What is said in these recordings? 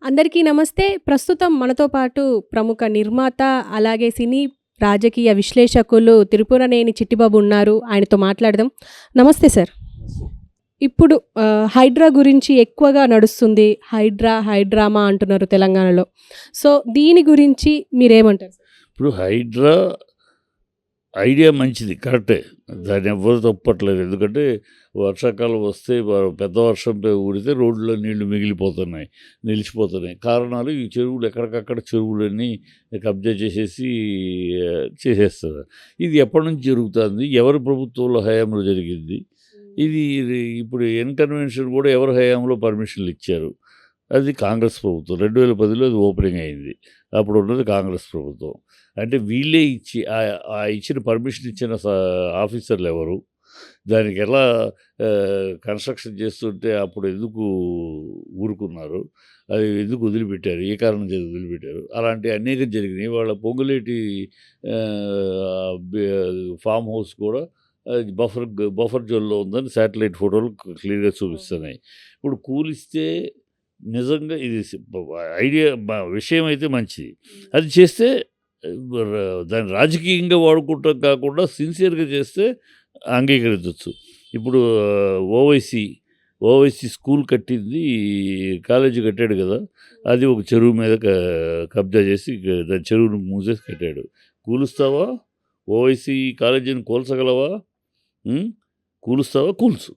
అందరికీ నమస్తే. ప్రస్తుతం మనతో పాటు ప్రముఖ నిర్మాత, అలాగే సినీ రాజకీయ విశ్లేషకులు తిరుపురనేని చిట్టిబాబు ఉన్నారు. ఆయనతో మాట్లాడదాం. నమస్తే సార్. ఇప్పుడు హైడ్రా గురించి ఎక్కువగా నడుస్తుంది. హైడ్రామా అంటున్నారు తెలంగాణలో. సో, దీని గురించి మీరేమంటారు? ఇప్పుడు హైడ్రా ఐడియా మంచిది, కరెక్టే. దాన్ని ఎవ్వరు తప్పట్లేదు. ఎందుకంటే వర్షాకాలం వస్తే పెద్ద వర్షం ఊడితే రోడ్లో నీళ్లు మిగిలిపోతున్నాయి, నిలిచిపోతున్నాయి. కారణాలు ఈ చెరువులు, ఎక్కడికక్కడ చెరువులన్నీ కబ్జా చేసేస్తారు. ఇది ఎప్పటి నుంచి జరుగుతుంది, ఎవరి ప్రభుత్వంలో హయాంలో జరిగింది? ఇది ఇప్పుడు కన్వెన్షన్ కూడా ఎవరి హయాంలో పర్మిషన్లు ఇచ్చారు? అది కాంగ్రెస్ ప్రభుత్వం. 2010లో అది ఓపెనింగ్ అయింది. అప్పుడు ఉన్నది కాంగ్రెస్ ప్రభుత్వం. అంటే వీళ్ళే ఇచ్చి ఇచ్చిన పర్మిషన్ ఇచ్చిన ఆఫీసర్లు ఎవరు? దానికి ఎలా కన్స్ట్రక్షన్ చేస్తుంటే అప్పుడు ఎందుకు ఊరుకున్నారు? అది ఎందుకు వదిలిపెట్టారు? ఏ కారణం చేసి వదిలిపెట్టారు? అలాంటి అనేకం జరిగినాయి. వాళ్ళ పొంగులేటి ఫామ్ హౌస్ కూడా బఫర్ జోన్లో ఉందని శాటిలైట్ ఫోటోలు క్లియర్గా చూపిస్తున్నాయి. ఇప్పుడు కూలిస్తే నిజంగా ఇది విషయం అయితే మంచిది. అది చేస్తే దాన్ని రాజకీయంగా వాడుకుంటాం కాకుండా సిన్సియర్గా చేస్తే అంగీకరించవచ్చు. ఇప్పుడు ఓవైసీ స్కూల్ కట్టింది, కాలేజీ కట్టాడు కదా, అది ఒక చెరువు మీద కబ్జా చేసి దాని చెరువును మూసేసి కట్టాడు. కూలుస్తావా? ఓవైసీ కాలేజీని కూల్చగలవా? కూలుస్తావా? కూల్చు.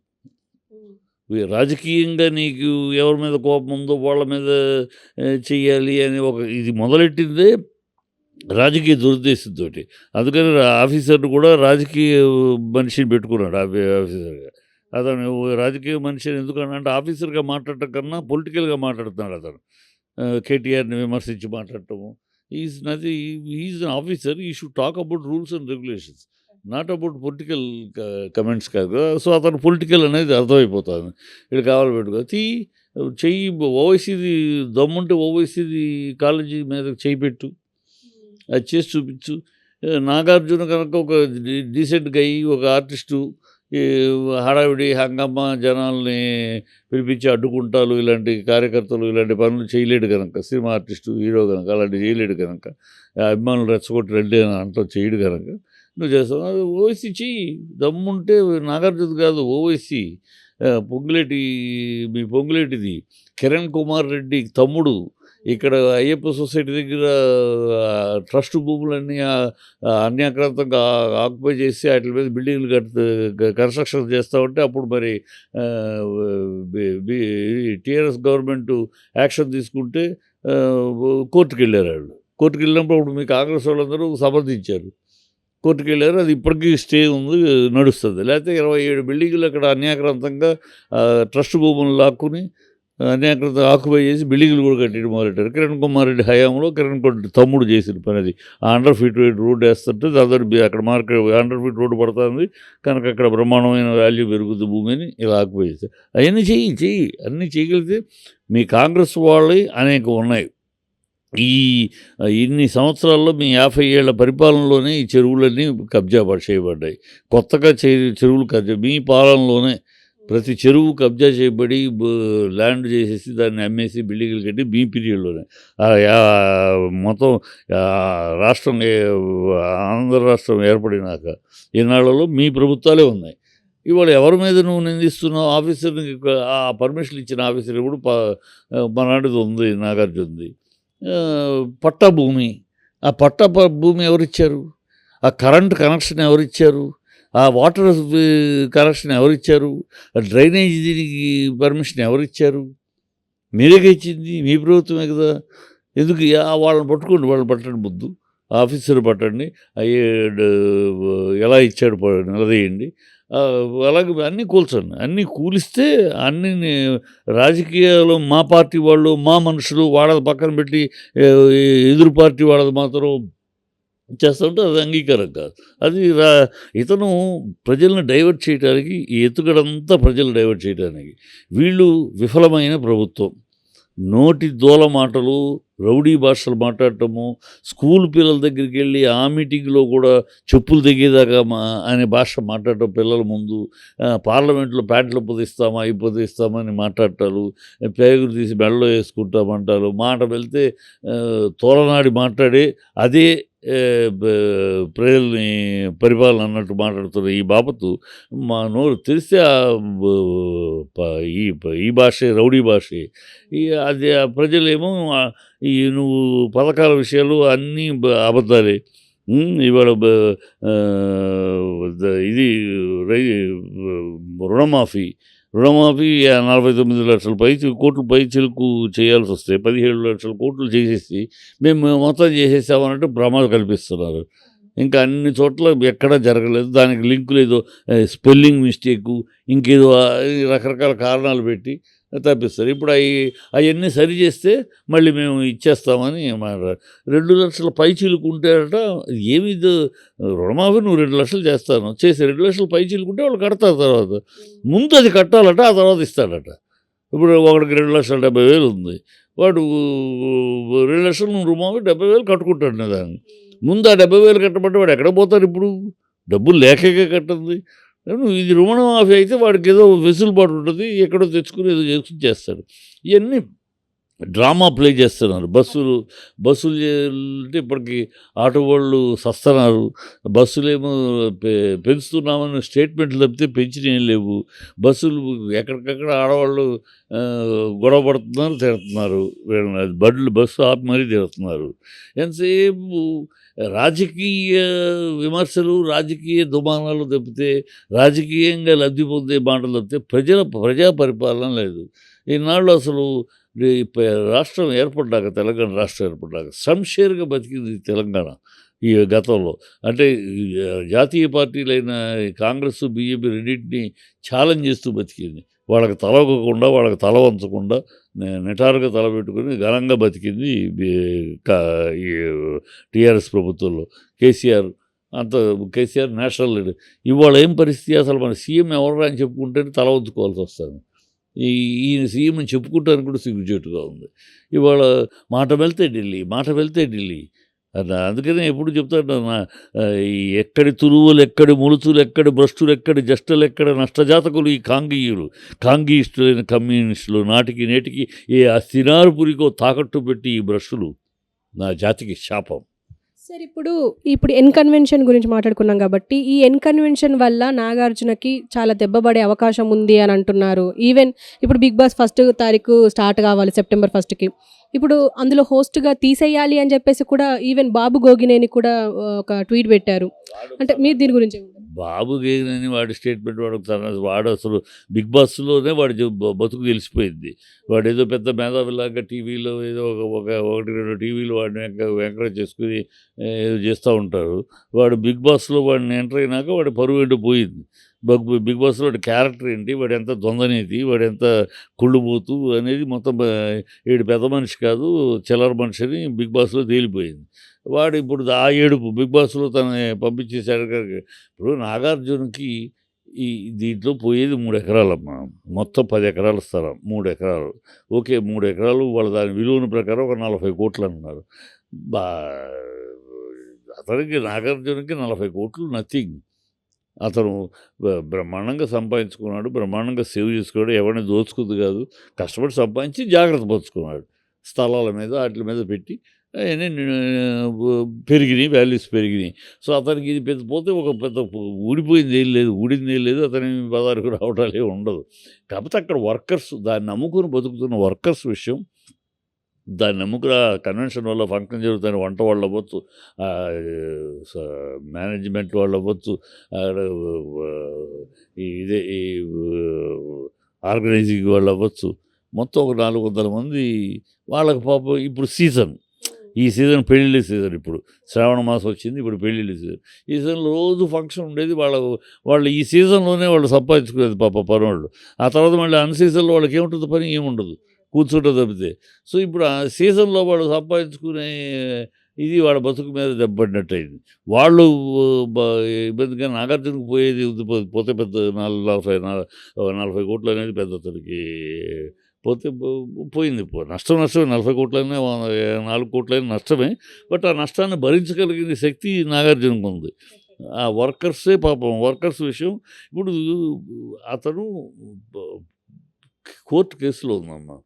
రాజకీయంగా నీకు ఎవరి మీద కోపం ఉందో వాళ్ళ మీద చెయ్యాలి అని ఇది మొదలెట్టిందే రాజకీయ దురుద్దేశంతో. అందుకని ఆఫీసర్ను కూడా రాజకీయ మనిషిని పెట్టుకున్నాడు ఆఫీసర్గా. అతను రాజకీయ మనిషిని ఎందుకనంటే ఆఫీసర్గా మాట్లాడటం కన్నా పొలిటికల్గా మాట్లాడుతున్నాడు అతను. కేటీఆర్ని విమర్శించి మాట్లాడటము. Is an officer. He should talk about rules and regulations, not about political comments కాదు. సో అతను పొలిటికల్ అనేది అర్థమైపోతుంది. ఇక్కడ కావాలి పెట్టుకో చెయ్యి. ఓవైసీది దమ్ముంటే ఓవైసీది కాలేజీ మీద చెయ్యి పెట్టు, అది చేసి చూపించు. నాగార్జున కనుక ఒక డీసెంట్గా అయ్యి ఒక ఆర్టిస్టు హడావిడి హంగమ్మ జనాల్ని పిలిపించి అడ్డుకుంటాలు, ఇలాంటి కార్యకర్తలు ఇలాంటి పనులు చేయలేడు కనుక, సినిమా ఆర్టిస్టు హీరో కనుక అలాంటివి చేయలేడు కనుక, అభిమానులు రెచ్చగొట్టి రండి అని అంటూ చేయడు కనుక నువ్వు చేస్తావు. అది ఓవైసీ చెయ్యి. దమ్ముంటే నాగార్జున కాదు, ఓవైసీ మీ పొంగులేటిది కిరణ్ కుమార్ రెడ్డి తమ్ముడు ఇక్కడ అయ్యప్ప సొసైటీ దగ్గర ట్రస్ట్ భూములన్నీ అన్యాక్రాంతంగా ఆక్యుపై చేసి వాటి మీద బిల్డింగ్లు కన్స్ట్రక్షన్ చేస్తూ ఉంటే అప్పుడు మరి టీఆర్ఎస్ గవర్నమెంట్ యాక్షన్ తీసుకుంటే కోర్టుకు వెళ్ళారు వాళ్ళు. కోర్టుకు వెళ్ళినప్పుడు అప్పుడు మీ కాంగ్రెస్ వాళ్ళందరూ సమర్థించారు. కోర్టుకు వెళ్ళారు. అది ఇప్పటికీ స్టే ఉంది, నడుస్తుంది. లేకపోతే 27 బిల్డింగులు అక్కడ అన్యాక్రాంతంగా ట్రస్ట్ భూములు లాక్కుని అన్యాక్రాంతంగా ఆక్యుపై చేసి బిల్డింగులు కూడా కట్టడం మొదలెట్టారు. కిరణ్ కుమార్ రెడ్డి హయాంలో కిరణ్ తమ్ముడు చేసిన పని అది. 100 ఫీట్ రోడ్డు వేస్తుంటే దాదాపు అక్కడ మార్కెట్ 100 ఫీట్ రోడ్డు పడుతుంది కనుక అక్కడ బ్రహ్మాండమైన వాల్యూ పెరుగుతుంది భూమిని ఇలా ఆక్యుపై చేస్తారు. అవన్నీ చెయ్యి. అన్నీ చేయగలిగితే మీ కాంగ్రెస్ వాళ్ళవి అనేక ఉన్నాయి. ఇన్ని సంవత్సరాల్లో మీ 50 ఏళ్ల పరిపాలనలోనే ఈ చెరువులన్నీ కబ్జా చేయబడ్డాయి. కొత్తగా చెరువులు కబ్జా మీ పాలనలోనే ప్రతి చెరువు కబ్జా చేయబడి ల్యాండ్ చేసేసి దాన్ని అమ్మేసి బిల్డింగ్లు కట్టి మీ పీరియడ్లోనే మొత్తం రాష్ట్రం ఆంధ్ర రాష్ట్రం ఏర్పడినాక ఈనాళ్లలో మీ ప్రభుత్వాలే ఉన్నాయి. ఇవాళ ఎవరి మీద నువ్వు నిందిస్తున్నావు? ఆఫీసర్ని, ఆ పర్మిషన్ ఇచ్చిన ఆఫీసర్ ఇప్పుడు మనాడిది ఉంది, నాగార్జునది పట్టా భూమి. ఆ పట్టా భూమి ఎవరిచ్చారు? ఆ కరెంట్ కనెక్షన్ ఎవరిచ్చారు? ఆ వాటర్ కనెక్షన్ ఎవరిచ్చారు? డ్రైనేజ్ దీనికి పర్మిషన్ ఎవరిచ్చారు? మీరేగా ఇచ్చింది, మీ ప్రభుత్వమే కదా. ఎందుకు వాళ్ళని పట్టుకోండి, వాళ్ళని పట్టండి, ముద్దు ఆఫీసర్ పట్టండి, ఎలా ఇచ్చాడు నిలదీయండి. అలాగే అన్నీ కూల్చండి. అన్నీ కూలిస్తే అన్ని రాజకీయాలు మా పార్టీ వాళ్ళు, మా మనుషులు వాళ్ళది పక్కన పెట్టి ఎదురు పార్టీ వాళ్ళది మాత్రం చేస్తూ ఉంటే అది అంగీకారం కాదు. అది ఇతను ప్రజలను డైవర్ట్ చేయడానికి, ఈ ఎత్తుగడంతా ప్రజలు డైవర్ట్ చేయడానికి. వీళ్ళు విఫలమైన ప్రభుత్వం. నోటి దూల మాటలు, రౌడీ భాషలు మాట్లాడటము, స్కూల్ పిల్లల దగ్గరికి వెళ్ళి ఆ మీటింగ్లో కూడా చెప్పులు తెగేదాకా అనే భాష మాట్లాడటం పిల్లల ముందు, పార్లమెంట్లో ప్యాంట్లు పొదిస్తామా అవి పొదిస్తామని మాట్లాడటాలు, పేగులు తీసి మెడలో వేసుకుంటామంటారు, మాట వెళ్తే తోలనాడి మాట్లాడే అదే ప్రజల్ని పరిపాలన అన్నట్టు మాట్లాడుతున్న ఈ బాపతు మా నోరు తెరిస్తే ఈ భాషే రౌడీ భాషే. అది ఆ ప్రజలేమో ఈ నువ్వు పథకాల విషయాలు అన్నీ అబద్ధాలే. ఇవాళ ఇది రై రుణమాఫీ రుణమాఫీ 49 లక్షల కోట్లు పై చిలుకు చేయాల్సి వస్తే 17 లక్షల కోట్లు చేసేసి మేము మొత్తం చేసేసామన్నట్టు భ్రమ కల్పిస్తున్నారు. ఇంకా అన్ని చోట్ల ఎక్కడా జరగలేదు. దానికి లింకులు ఏదో స్పెల్లింగ్ మిస్టేకు ఇంకేదో రకరకాల కారణాలు పెట్టి తప్పిస్తారు. ఇప్పుడు అవన్నీ సరి చేస్తే మళ్ళీ మేము ఇచ్చేస్తామని మాట. 2 లక్షల పైచీలకు ఉంటేట ఏమి రుణమాఫీ నువ్వు 2 లక్షలు చేస్తాను చేసి 2 లక్షల పైచీలుకుంటే వాళ్ళు కడతారు. తర్వాత ముందు అది కట్టాలట, ఆ తర్వాత ఇస్తాడట. ఇప్పుడు ఒకడికి 2,70,000 ఉంది, వాడు 2 లక్షలు నువ్వు రుణమాఫీ 70,000 కట్టుకుంటాడు దాన్ని. ముందు ఆ 70,000 కట్టబట్టి వాడు ఎక్కడ పోతారు? ఇప్పుడు డబ్బులు లేకే కట్టింది. ఇది రుణమాఫీ అయితే వాడికి ఏదో వెసులుబాటు ఉంటుంది, ఎక్కడో తెచ్చుకుని ఏదో చేసుకుని చేస్తాడు. ఇవన్నీ డ్రామా ప్లే చేస్తున్నారు. బస్సులు అంటే ఇప్పటికి ఆటో వాళ్ళు సస్తున్నారు. బస్సులేమో పెంచుతున్నామని స్టేట్మెంట్లు తప్పితే పెంచినేం లేవు. బస్సులు ఎక్కడికక్కడ ఆడవాళ్ళు గొడవ పడుతున్నారు, తిడుతున్నారు. బస్సు ఆపి మరీ తిడుతున్నారు. ఎంతసేపు రాజకీయ విమర్శలు, రాజకీయ దుమానాలు తప్పితే, రాజకీయంగా లబ్ధి పొందే మాటలు తప్పితే ప్రజా పరిపాలన లేదు. ఈనాళ్ళు అసలు రాష్ట్రం ఏర్పడ్డాక, తెలంగాణ రాష్ట్రం ఏర్పడ్డాక సంషేర్గా బతికింది తెలంగాణ. ఈ గతంలో అంటే జాతీయ పార్టీలైన కాంగ్రెస్, బీజేపీ రెండింటినీ ఛాలెంజ్ చేస్తూ బతికింది. వాళ్ళకి తల ఒగ్గకుండా, వాళ్ళకి తల వంచకుండా నిటారుగా తల పెట్టుకుని ఘనంగా బతికింది ఈ టీఆర్ఎస్ ప్రభుత్వంలో. KCR national leader. ఇవాళ ఏం పరిస్థితి? అసలు మన సీఎం ఎవరు అని చెప్పుకుంటేనే తల వంచుకోవాల్సి వస్తుంది. ఈయన సీఎం అని చెప్పుకుంటానికి కూడా సిగ్గుచేటుగా ఉంది. ఇవాళ మాట వెళ్తే ఢిల్లీ. అందుకనే ఎప్పుడు చెప్తాడు, ఎక్కడి తురువులు, ఎక్కడి ములుచులు, ఎక్కడి భ్రష్టులు, ఎక్కడి జస్టలు, ఎక్కడ నష్టజాతకులు ఈ కాంగీయిస్టులైన కమ్యూనిస్టులు. నాటికి నేటికి ఏ అస్థినారుపురికో తాకట్టు పెట్టి ఈ భ్రష్టులు నా జాతికి శాపం. సార్ ఇప్పుడు ఎన్ కన్వెన్షన్ గురించి మాట్లాడుకున్నాం కాబట్టి, ఈ ఎన్ కన్వెన్షన్ వల్ల నాగార్జునకి చాలా దెబ్బపడే అవకాశం ఉంది అని అంటున్నారు. ఈవెన్ ఇప్పుడు బిగ్ బాస్ 1వ తారీఖు స్టార్ట్ కావాలి, సెప్టెంబర్ 1కి. ఇప్పుడు అందులో హోస్ట్గా తీసేయాలి అని చెప్పేసి కూడా ఈవెన్ బాబు గోగినేని కూడా ఒక ట్వీట్ పెట్టారు. అంటే మీరు దీని గురించి బాబు గేగినని వాడి స్టేట్మెంట్ వాడు అసలు బిగ్ బాస్లోనే వాడి బతుకు తెలిసిపోయింది. వాడు ఏదో పెద్ద మేధావిలాగా టీవీలో ఏదో ఒకటి 2 టీవీలు వాడిని ఎంకరేజ్ చేసుకుని ఏదో చేస్తూ ఉంటారు. వాడు బిగ్ బాస్లో వాడిని ఎంటర్ అయినాక వాడి పరువు ఏంటో పోయింది. బిగ్ బాస్లో వాడి క్యారెక్టర్ ఏంటి, వాడు ఎంత దొంగనేది, వాడు ఎంత కుళ్ళుబోతు అనేది మొత్తం వీడు పెద్ద మనిషి కాదు, చిల్లర మనిషి అని బిగ్ బాస్లో తేలిపోయింది. వాడు ఇప్పుడు ఆ ఏడుపు బిగ్ బాస్లో తను పంపించేశాడు. ఇప్పుడు నాగార్జునకి దీంట్లో పోయేది 3 ఎకరాలమ్మా. మొత్తం 10 ఎకరాలు స్థలం, 3 ఎకరాలు. ఓకే, 3 ఎకరాలు వాళ్ళ దాని విలువల ప్రకారం ఒక 40 కోట్లు అన్నారు. అతనికి నాగార్జునకి 40 కోట్లు నథింగ్. అతను బ్రహ్మాండంగా సంపాదించుకున్నాడు, బ్రహ్మాండంగా సేవ్ చేసుకున్నాడు, ఎవరిని దోచుకుంది కాదు, కష్టపడి సంపాదించి జాగ్రత్త పరుచుకున్నాడు. స్థలాల మీద వాటి మీద పెట్టి పెరిగినాయి, వాల్యూస్ పెరిగినాయి. సో అతనికి ఇది పెద్ద పోతే ఒక పెద్ద ఊడిపోయింది ఏం లేదు, అతని పదానికి రావటాలే ఉండదు. కాకపోతే అక్కడ వర్కర్స్, దాన్ని నమ్ముకుని బతుకుతున్న వర్కర్స్ విషయం, దాన్ని నమ్ముకుని కన్వెన్షన్ వల్ల ఫంక్షన్ జరుగుతున్న వంట వాళ్ళు అవ్వచ్చు, మేనేజ్మెంట్ వాళ్ళు అవ్వచ్చు, ఈ ఆర్గనైజింగ్ వాళ్ళు అవ్వచ్చు, మొత్తం ఒక 400 మంది వాళ్ళకి పాపం ఇప్పుడు ఈ సీజన్ పెళ్ళిళ్ళ సీజన్. ఇప్పుడు శ్రావణ మాసం వచ్చింది, ఇప్పుడు పెళ్ళిళ్ళ సీజన్. ఈ సీజన్లో రోజు ఫంక్షన్ ఉండేది. వాళ్ళు ఈ సీజన్లోనే వాళ్ళు సంపాదించుకునేది పాప పనోళ్ళు. ఆ తర్వాత మళ్ళీ అన్ సీజన్లో వాళ్ళకి ఏముంటుంది, పని ఏముండదు, కూర్చుంటే తప్పితే. సో ఇప్పుడు ఆ సీజన్లో వాళ్ళు సంపాదించుకునే ఇది వాళ్ళ బతుకు మీద దెబ్బపడినట్టు అయింది. వాళ్ళు ఇబ్బందిగా నాగార్జునకు పోయేది పోతే పెద్ద 40 కోట్లు అనేది పెద్ద అతనికి పోతే పోయింది. నష్టమే 40 కోట్లైనా 4 కోట్లైనా నష్టమే. బట్ ఆ నష్టాన్ని భరించగలిగిన శక్తి నాగార్జునకు ఉంది. ఆ వర్కర్సే పాపం వర్కర్స్ విషయం ఇప్పుడు అతను కోర్టు కేసులో ఉందమ్మా.